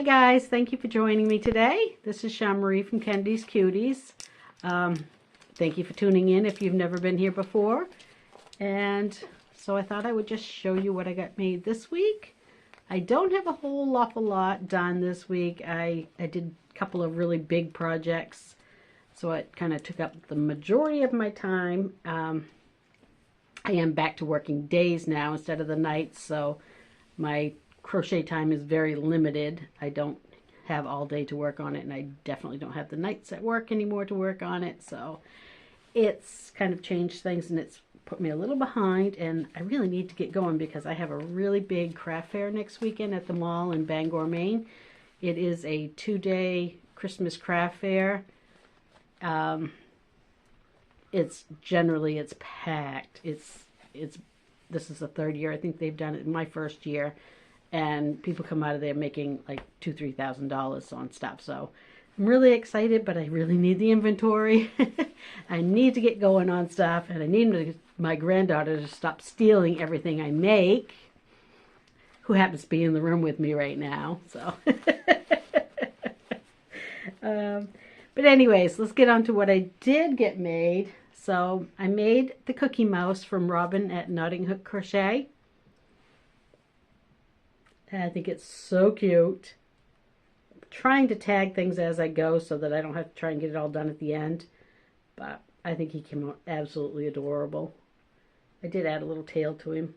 guys, thank you for joining me today. This is Shawn Marie from Kennedy's Cuties. Thank you for tuning in if you've never been here before. And so I thought I would just show you what I got made this week. I don't have a whole awful lot done this week. I did a couple of really big projects, so it kind of took up the majority of my time. I am back to working days now instead of the nights, so my crochet time is very limited. I don't have all day to work on it, and I definitely don't have the nights at work anymore to work on it, so it's kind of changed things and it's put me a little behind, and I really need to get going because I have a really big craft fair next weekend at the mall in Bangor, Maine. It is a 2-day Christmas craft fair. It's packed. This is the third year I think they've done it. In my first year, and people come out of there making like $2,000-$3,000 on stuff. So I'm really excited, but I really need the inventory. I need to get going on stuff, and I need my granddaughter to stop stealing everything I make, who happens to be in the room with me right now. So, but anyways, let's get on to what I did get made. So I made the Cookie Mouse from Robin at Knotting Hook Crochet. I think it's so cute. I'm trying to tag things as I go so that I don't have to try and get it all done at the end. But I think he came out absolutely adorable. I did add a little tail to him.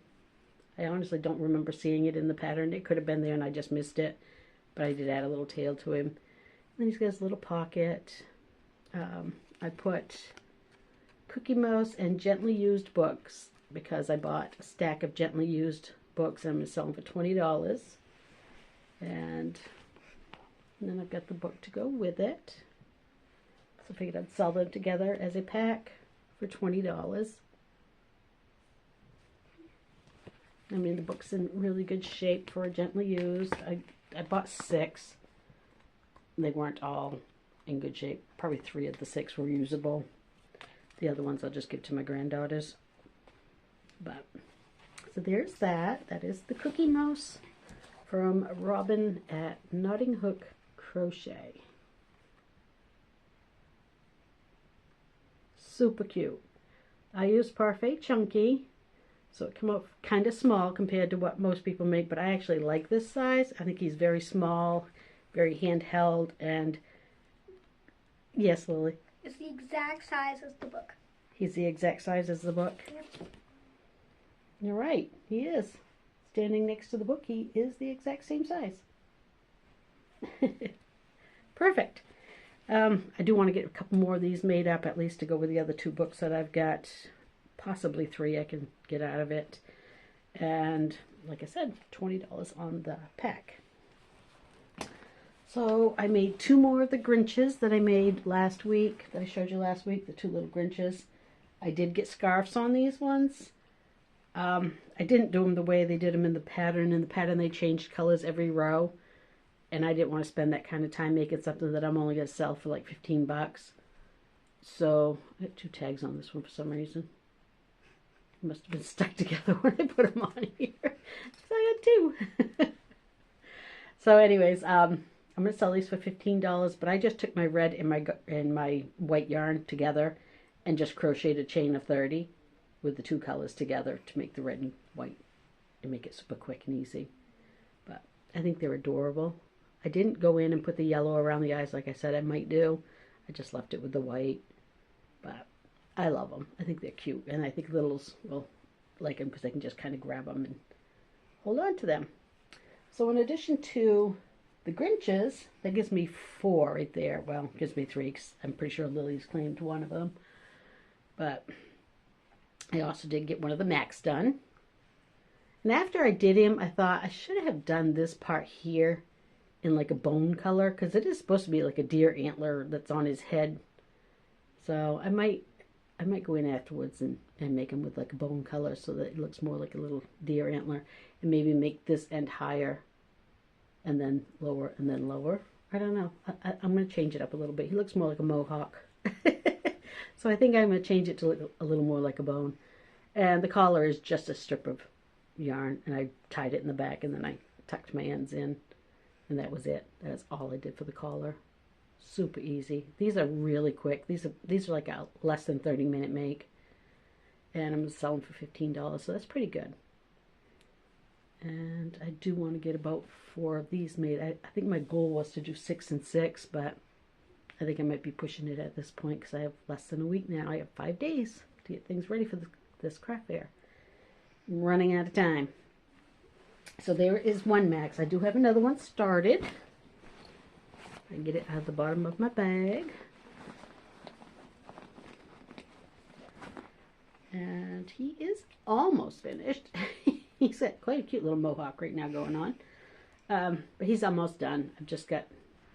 I honestly don't remember seeing it in the pattern. It could have been there and I just missed it. But I did add a little tail to him. And then he's got his little pocket. I put Cookie Mouse and gently used books because I bought a stack of gently used books and I'm going to sell them for $20. And then I've got the book to go with it. So I figured I'd sell them together as a pack for $20. I mean, the book's in really good shape for a gently used. I bought 6. They weren't all in good shape. Probably 3 of the 6 were usable. The other ones I'll just give to my granddaughters. But so there's that. That is the Cookie Mouse from Robin at Knotting Hook Crochet. Super cute. I used Parfait Chunky, so it came out kind of small compared to what most people make, but I actually like this size. I think he's very small, very handheld, and yes, Lily? It's the exact size as the book. He's the exact size as the book? Yep. You're right, he is. Standing next to the book, he is the exact same size. Perfect. I do want to get a couple more of these made up, at least to go with the other 2 books that I've got. Possibly 3 I can get out of it. And like I said, $20 on the pack. So I made 2 more of the Grinches that I made last week, that I showed you last week, the 2 little Grinches. I did get scarves on these ones. I didn't do them the way they did them in the pattern. In the pattern, they changed colors every row. And I didn't want to spend that kind of time making something that I'm only going to sell for like $15. So I got 2 tags on this one for some reason. It must have been stuck together when I put them on here. So I got 2. So anyways, I'm going to sell these for $15. But I just took my red and my white yarn together and just crocheted a chain of 30. With the 2 colors together to make the red and white and make it super quick and easy. But I think they're adorable. I didn't go in and put the yellow around the eyes like I said I might do. I just left it with the white. But I love them. I think they're cute. And I think littles will like them because they can just kind of grab them and hold on to them. So in addition to the Grinches, that gives me 4 right there. Well, it gives me 3 because I'm pretty sure Lily's claimed one of them. But I also did get one of the Macs done. And after I did him, I thought I should have done this part here in like a bone color, because it is supposed to be like a deer antler that's on his head. So I might go in afterwards and make him with like a bone color so that it looks more like a little deer antler, and maybe make this end higher and then lower and then lower. I don't know. I'm going to change it up a little bit. He looks more like a mohawk. So I think I'm going to change it to look a little more like a bone. And the collar is just a strip of yarn, and I tied it in the back, and then I tucked my ends in. And that was it. That's all I did for the collar. Super easy. These are really quick. These are like a less than 30-minute make. And I'm selling for $15, so that's pretty good. And I do want to get about 4 of these made. I think my goal was to do 6 and 6, but I think I might be pushing it at this point because I have less than a week now. I have 5 days to get things ready for this craft fair. I'm running out of time. So there is one max. I do have another one started. I can get it out of the bottom of my bag. And he is almost finished. He's got quite a cute little mohawk right now going on. But he's almost done. I've just got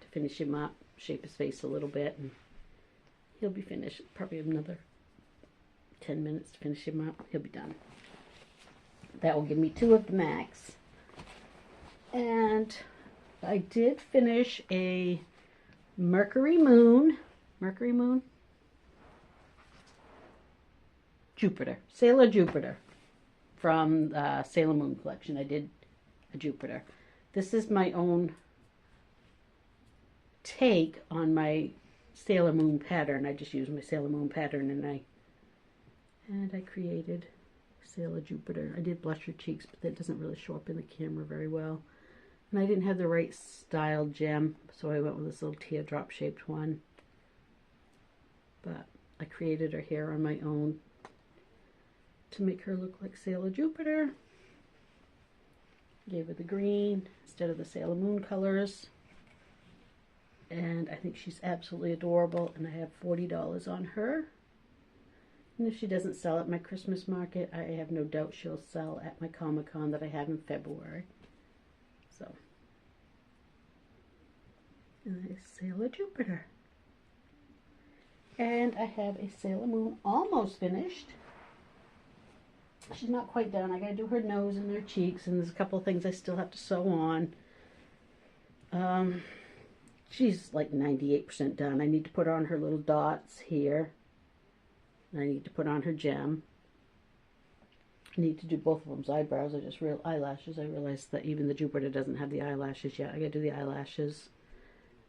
to finish him up, shape his face a little bit, and he'll be finished. Probably another 10 minutes to finish him up. He'll be done. That will give me 2 of the max. And I did finish a Mercury Moon. Jupiter. Sailor Jupiter. From the Sailor Moon collection. I did a Jupiter. This is my own take on my Sailor Moon pattern. I just used my Sailor Moon pattern and I created Sailor Jupiter. I did blush her cheeks, but that doesn't really show up in the camera very well. And I didn't have the right style gem, so I went with this little teardrop shaped one. But I created her hair on my own to make her look like Sailor Jupiter. Gave her the green instead of the Sailor Moon colors. And I think she's absolutely adorable, and I have $40 on her. And if she doesn't sell at my Christmas market, I have no doubt she'll sell at my Comic-Con that I have in February. So, and that is Sailor Jupiter. And I have a Sailor Moon almost finished. She's not quite done. I gotta do her nose and her cheeks, and there's a couple of things I still have to sew on. She's like 98% done. I need to put on her little dots here. And I need to put on her gem. I need to do both of them's eyebrows. Eyelashes. I realized that even the Jupiter doesn't have the eyelashes yet. I gotta do the eyelashes,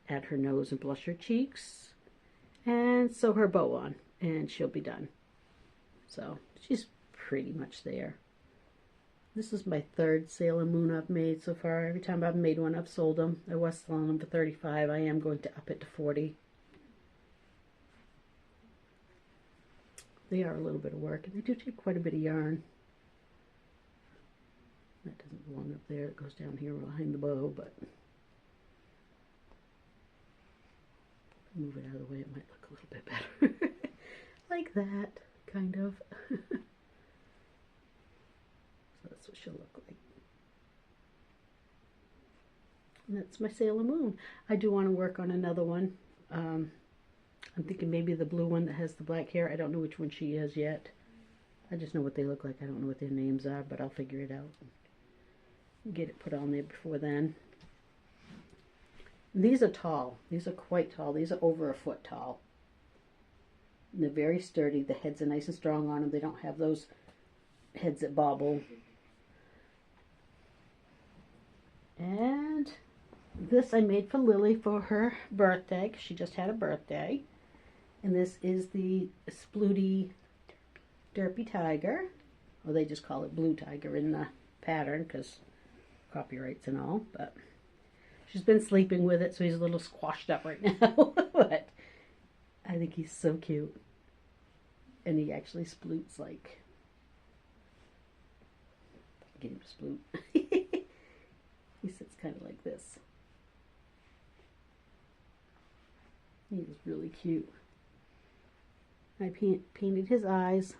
add her nose and blush her cheeks, and sew her bow on, and she'll be done. So she's pretty much there. This is my 3rd Sailor Moon I've made so far. Every time I've made one, I've sold them. I was selling them for $35. I am going to up it to $40. They are a little bit of work, and they do take quite a bit of yarn. That doesn't belong up there. It goes down here behind the bow, but move it out of the way, it might look a little bit better. Like that, kind of. So that's what she'll look like. And that's my Sailor Moon. I do want to work on another one. I'm thinking maybe the blue one that has the black hair. I don't know which one she is yet. I just know what they look like. I don't know what their names are, but I'll figure it out. Get it put on there before then. These are tall. These are quite tall. These are over a foot tall. And they're very sturdy. The heads are nice and strong on them. They don't have those heads that bobble. And this I made for Lily for her birthday, 'cause she just had a birthday. And this is the Splooty Derpy Tiger. Or they just call it Blue Tiger in the pattern, because copyrights and all. But she's been sleeping with it, so he's a little squashed up right now. But I think he's so cute. And he actually sploots like... Get him to sploot. He sits kind of like this. He is really cute. I painted his eyes.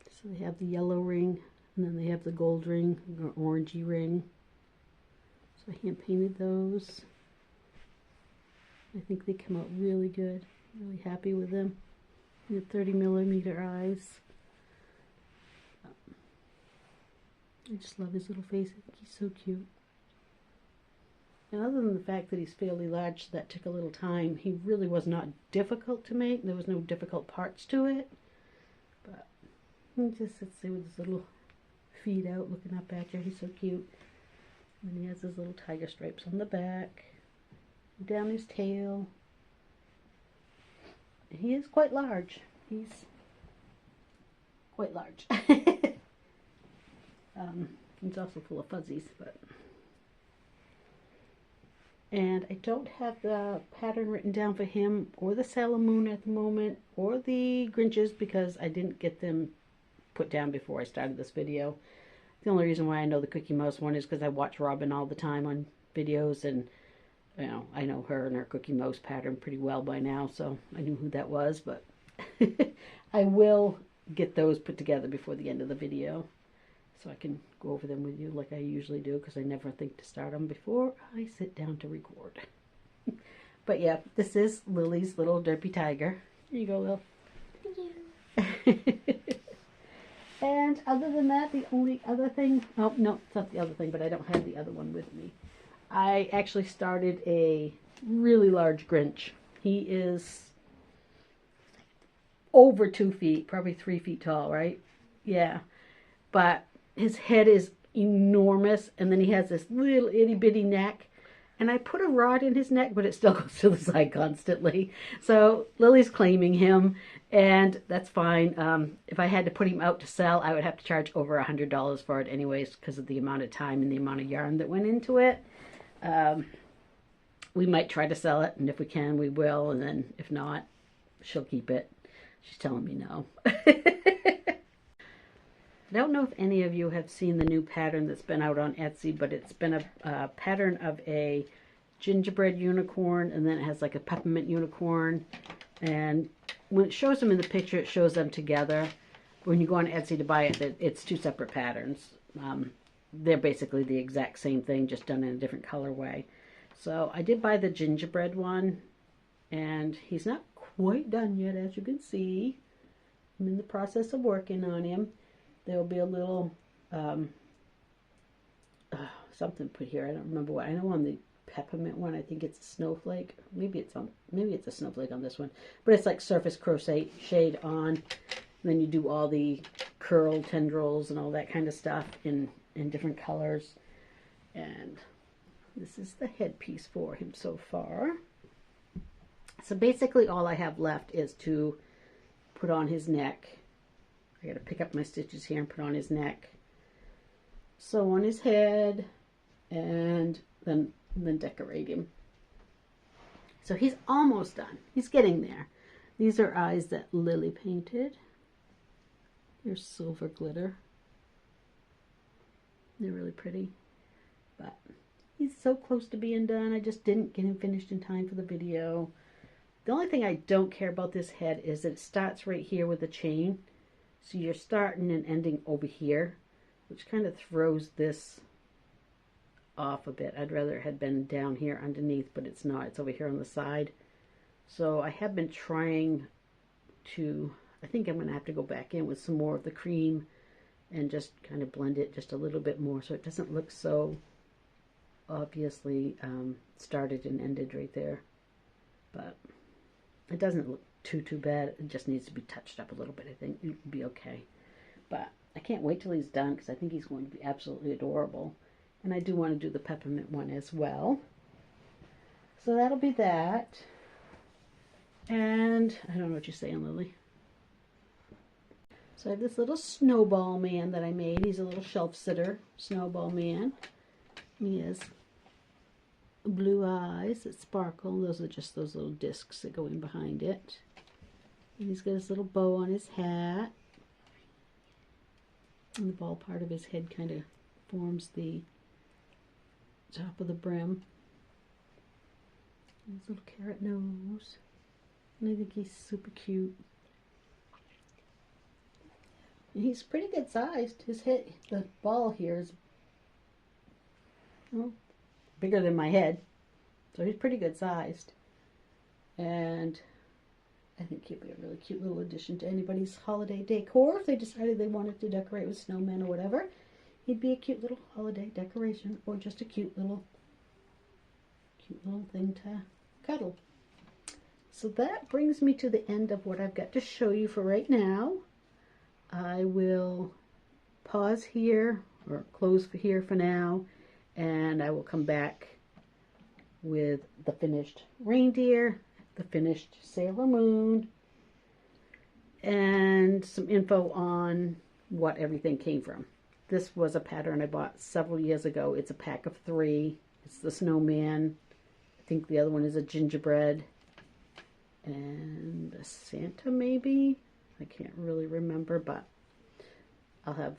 So they have the yellow ring, and then they have the gold ring, or orangey ring. So I hand painted those. I think they come out really good. Really happy with them. They have 30mm eyes. I just love his little face. I think he's so cute. And other than the fact that he's fairly large, so that took a little time, he really was not difficult to make. There was no difficult parts to it. But he just sits there with his little feet out looking up at you. He's so cute. And he has his little tiger stripes on the back, down his tail. He is quite large. He's quite large. He's also full of fuzzies, but. And I don't have the pattern written down for him or the Sailor Moon at the moment or the Grinches because I didn't get them put down before I started this video. The only reason why I know the Cookie Mouse one is because I watch Robin all the time on videos, and you know, I know her and her Cookie Mouse pattern pretty well by now, so I knew who that was, but I will get those put together before the end of the video so I can go over them with you like I usually do, because I never think to start them before I sit down to record. But yeah, this is Lily's little derpy tiger. Here you go, Lil. Thank you. And other than that, the only other thing, oh no, it's not the other thing, but I don't have the other one with me. I actually started a really large Grinch. He is over 2 feet, probably 3 feet tall, right? Yeah. But his head is enormous, and then he has this little itty bitty neck. And I put a rod in his neck, but it still goes to the side constantly. So Lily's claiming him, and that's fine. If I had to put him out to sell, I would have to charge over $100 for it anyways, because of the amount of time and the amount of yarn that went into it. We might try to sell it, and if we can, we will. And then if not, she'll keep it. She's telling me no. I don't know if any of you have seen the new pattern that's been out on Etsy, but it's been a pattern of a gingerbread unicorn, and then it has like a peppermint unicorn. And when it shows them in the picture, it shows them together. When you go on Etsy to buy it, it's 2 separate patterns. They're basically the exact same thing, just done in a different colorway. So I did buy the gingerbread one, and he's not quite done yet, as you can see. I'm in the process of working on him. There'll be a little something put here. I don't remember what. I know on the peppermint one, I think it's a snowflake. Maybe it's a snowflake on this one. But it's like surface crochet shade on. And then you do all the curl tendrils and all that kind of stuff in different colors. And this is the headpiece for him so far. So basically all I have left is to put on his neck. I gotta pick up my stitches here and put on his neck, sew on his head, and then decorate him. So he's almost done. He's getting there. These are eyes that Lily painted. They're silver glitter. They're really pretty. But he's so close to being done. I just didn't get him finished in time for the video. The only thing I don't care about this head is that it starts right here with a chain. So you're starting and ending over here, which kind of throws this off a bit. I'd rather it had been down here underneath, but it's not. It's over here on the side. So I have been trying to, I think I'm going to have to go back in with some more of the cream and just kind of blend it just a little bit more so it doesn't look so obviously started and ended right there. But it doesn't look too bad. It just needs to be touched up a little bit. I think it would be okay. But I can't wait till he's done because I think he's going to be absolutely adorable. And I do want to do the peppermint one as well. So that'll be that. And I don't know what you're saying, Lily. So I have this little snowball man that I made. He's a little shelf sitter snowball man. He has blue eyes that sparkle. Those are just those little discs that go in behind it. And he's got his little bow on his hat. And the ball part of his head kind of forms the top of the brim. And his little carrot nose. And I think he's super cute. And he's pretty good sized. His head, the ball here is bigger than my head. So he's pretty good sized. And I think he'd be a really cute little addition to anybody's holiday decor if they decided they wanted to decorate with snowmen or whatever. He'd be a cute little holiday decoration, or just a cute little thing to cuddle. So that brings me to the end of what I've got to show you for right now. I will pause here or close here for now, and I will come back with the finished reindeer, the finished Sailor Moon, and some info on what everything came from. This was a pattern I bought several years ago. It's a pack of 3. It's the snowman. I think the other one is a gingerbread and a Santa maybe. I can't really remember, but I'll have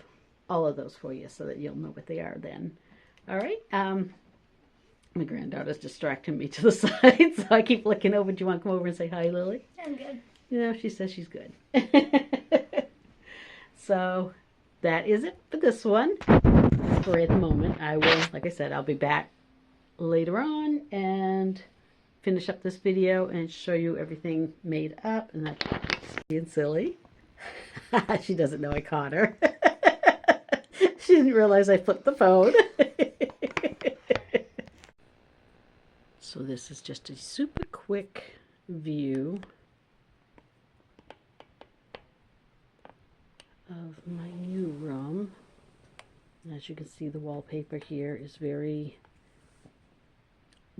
all of those for you so that you'll know what they are then. All right. My granddaughter's distracting me to the side, so I keep looking over. Do you want to come over and say hi, Lily? I'm good. Yeah, she says she's good. So that is it for this one. For the moment, I will, like I said, I'll be back later on and finish up this video and show you everything made up. And that's being silly. She doesn't know I caught her. She didn't realize I flipped the phone. So this is just a super quick view of my new room. As you can see, the wallpaper here is very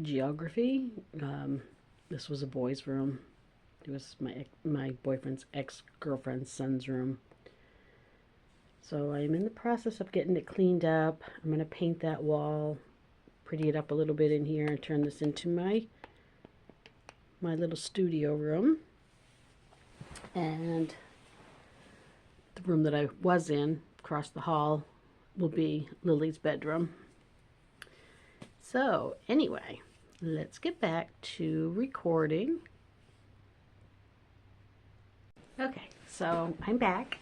geography. This was a boy's room. It was my boyfriend's ex-girlfriend's son's room. So I'm in the process of getting it cleaned up. I'm going to paint that wall, pretty it up a little bit in here, and turn this into my little studio room. And the room that I was in, across the hall, will be Lily's bedroom. So anyway, let's get back to recording. Okay, so I'm back.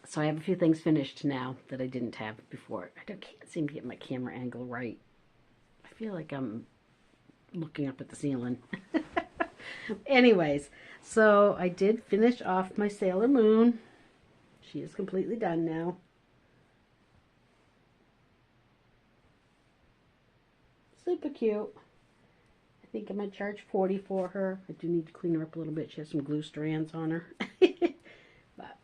So I have a few things finished now that I didn't have before. I can't seem to get my camera angle right. I feel like I'm looking up at the ceiling. Anyways, so I did finish off my Sailor Moon. She is completely done now. Super cute. I think I'm going to charge $40 for her. I do need to clean her up a little bit. She has some glue strands on her. But,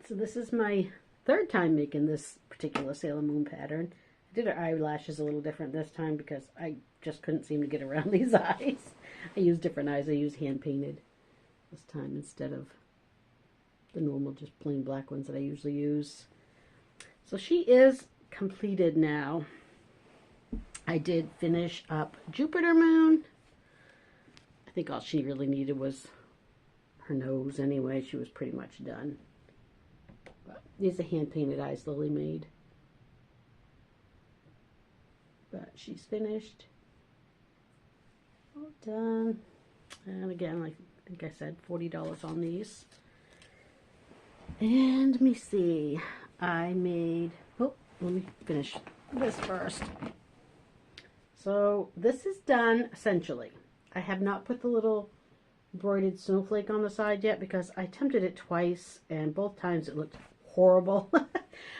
so this is my 3rd time making this particular Sailor Moon pattern. I did her eyelashes a little different this time because I just couldn't seem to get around these eyes. I used different eyes. I used hand painted this time instead of the normal just plain black ones that I usually use. So she is completed now. I did finish up Jupiter Moon. I think all she really needed was her nose anyway. She was pretty much done. But these are hand-painted eyes Lily made. But she's finished. All done. And again, like I think I said, $40 on these. And let me see. I made... Oh, let me finish this first. So this is done essentially. I have not put the little embroidered snowflake on the side yet because I attempted it twice and both times it looked horrible.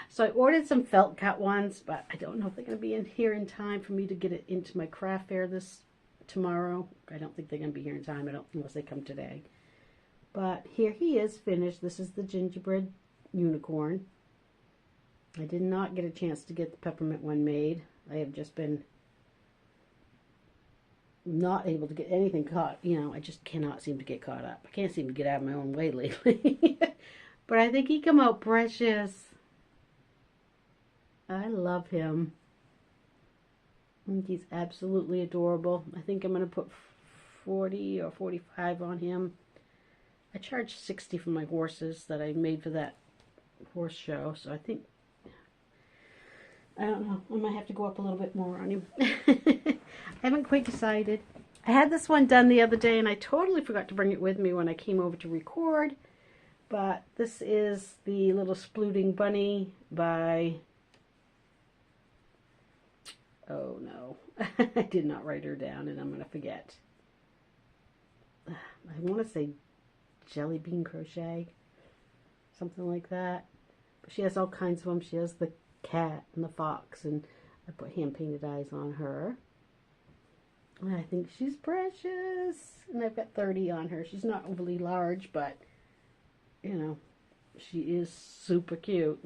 So I ordered some felt cut ones, but I don't know if they're going to be in here in time for me to get it into my craft fair tomorrow. I don't think they're going to be here in time. Unless they come today. But here he is finished. This is the gingerbread unicorn. I did not get a chance to get the peppermint one made. I have just been not able to get anything caught. You know, I just cannot seem to get caught up. I can't seem to get out of my own way lately. But I think he come out precious. I love him. I think he's absolutely adorable. I think I'm going to put 40 or 45 on him. I charged $60 for my horses that I made for that horse show. So I think, I don't know, I might have to go up a little bit more on him. I haven't quite decided. I had this one done the other day and I totally forgot to bring it with me when I came over to record. But this is the little Splooting Bunny by... Oh no, I did not write her down and I'm going to forget. I want to say Jelly Bean Crochet, something like that. But she has all kinds of them. She has the cat and the fox, and I put hand-painted eyes on her. And I think she's precious. And I've got 30 on her. She's not overly large, but, you know, she is super cute.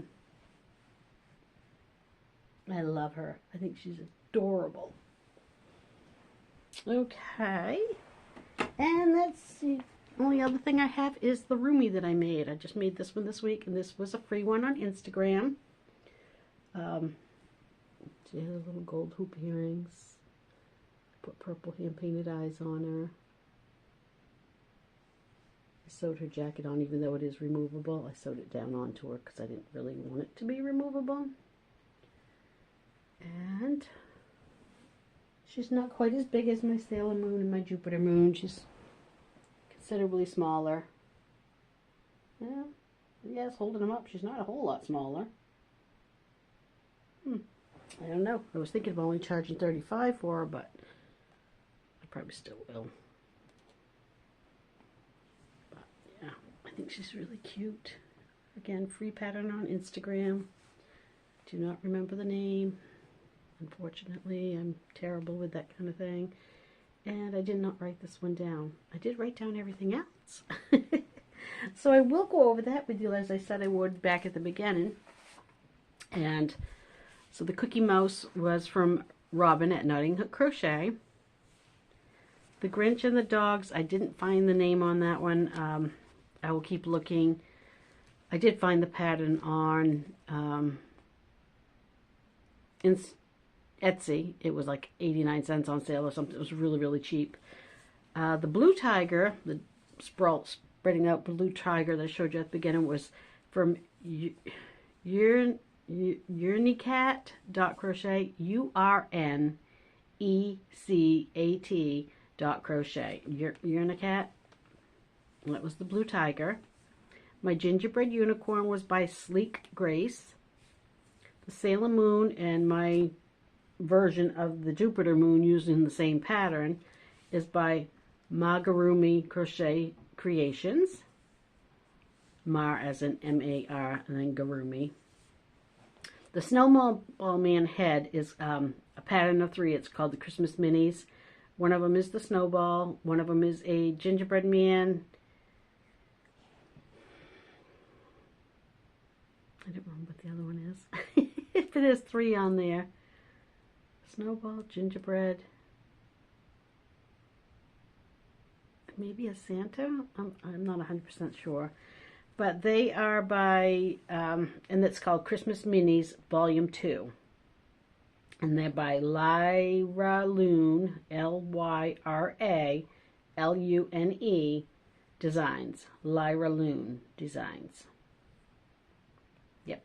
I love her. I think she's adorable. Okay. And let's see. Only other thing I have is the roomie that I made. I just made this one this week, and this was a free one on Instagram. She had little gold hoop earrings. Put purple hand-painted eyes on her. I sewed her jacket on, even though it is removable. I sewed it down onto her because I didn't really want it to be removable. And she's not quite as big as my Sailor Moon and my Jupiter Moon. She's considerably smaller. Yeah, yes, holding them up, she's not a whole lot smaller. I don't know. I was thinking of only charging $35 for her, but I probably still will. But yeah, I think she's really cute. Again, free pattern on Instagram. Do not remember the name. Unfortunately, I'm terrible with that kind of thing. And I did not write this one down. I did write down everything else. So I will go over that with you as I said I would back at the beginning. And so the Cookie Mouse was from Robin at Notting Hook Crochet. The Grinch and the Dogs, I didn't find the name on that one. I will keep looking. I did find the pattern on Etsy. It was like 89 cents on sale or something. It was really, really cheap. The Blue Tiger, the spreading out Blue Tiger that I showed you at the beginning, was from Urnecat.crochet, URNECAT.crochet. Urnecat. That was the Blue Tiger. My Gingerbread Unicorn was by Sleek Grace. The Sailor Moon and my version of the Jupiter Moon using the same pattern is by Magurumi Crochet Creations. Mar as in M-A-R and then Gurumi. The Snowball Man head is a pattern of 3. It's called the Christmas Minis. One of them is the snowball. One of them is a gingerbread man. I don't remember what the other one is. But there's 3 on there. Snowball, gingerbread. Maybe a Santa? I'm not 100% sure. But they are by, and it's called Christmas Minis Volume 2. And they're by Lyra Lune, L-Y-R-A-L-U-N-E Designs. Lyra Lune Designs. Yep.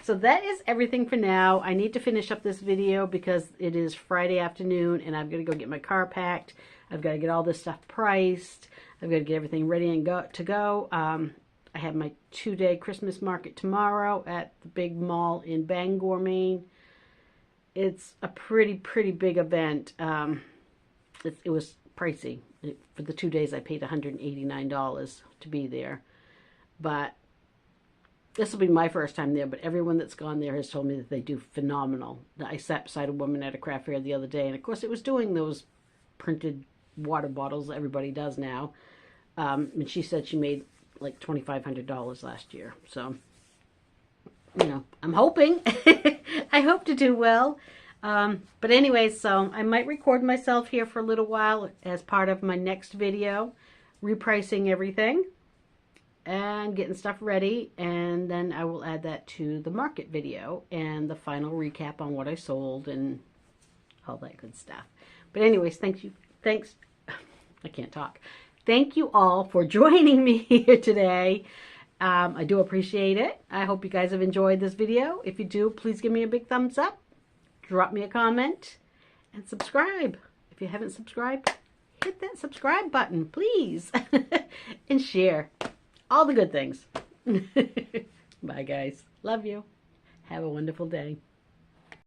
So that is everything for now. I need to finish up this video because it is Friday afternoon and I've got to go get my car packed. I've got to get all this stuff priced. I've got to get everything ready and to go. I have my 2-day Christmas market tomorrow at the big mall in Bangor, Maine. It's a pretty big event. It was pricey. For the 2 days I paid $189 to be there. But this will be my first time there, but everyone that's gone there has told me that they do phenomenal. I sat beside a woman at a craft fair the other day, and of course it was doing those printed water bottles everybody does now. And she said she made like $2,500 last year. So, you know, I'm hoping. I hope to do well. But anyway, so I might record myself here for a little while as part of my next video, repricing everything and getting stuff ready. And then I will add that to the market video and the final recap on what I sold and all that good stuff. But anyways, thanks. I can't talk. Thank you all for joining me here today. I do appreciate it. I hope you guys have enjoyed this video. If you do, please give me a big thumbs up. Drop me a comment and subscribe. If you haven't subscribed, hit that subscribe button, please. And share all the good things. Bye, guys. Love you. Have a wonderful day.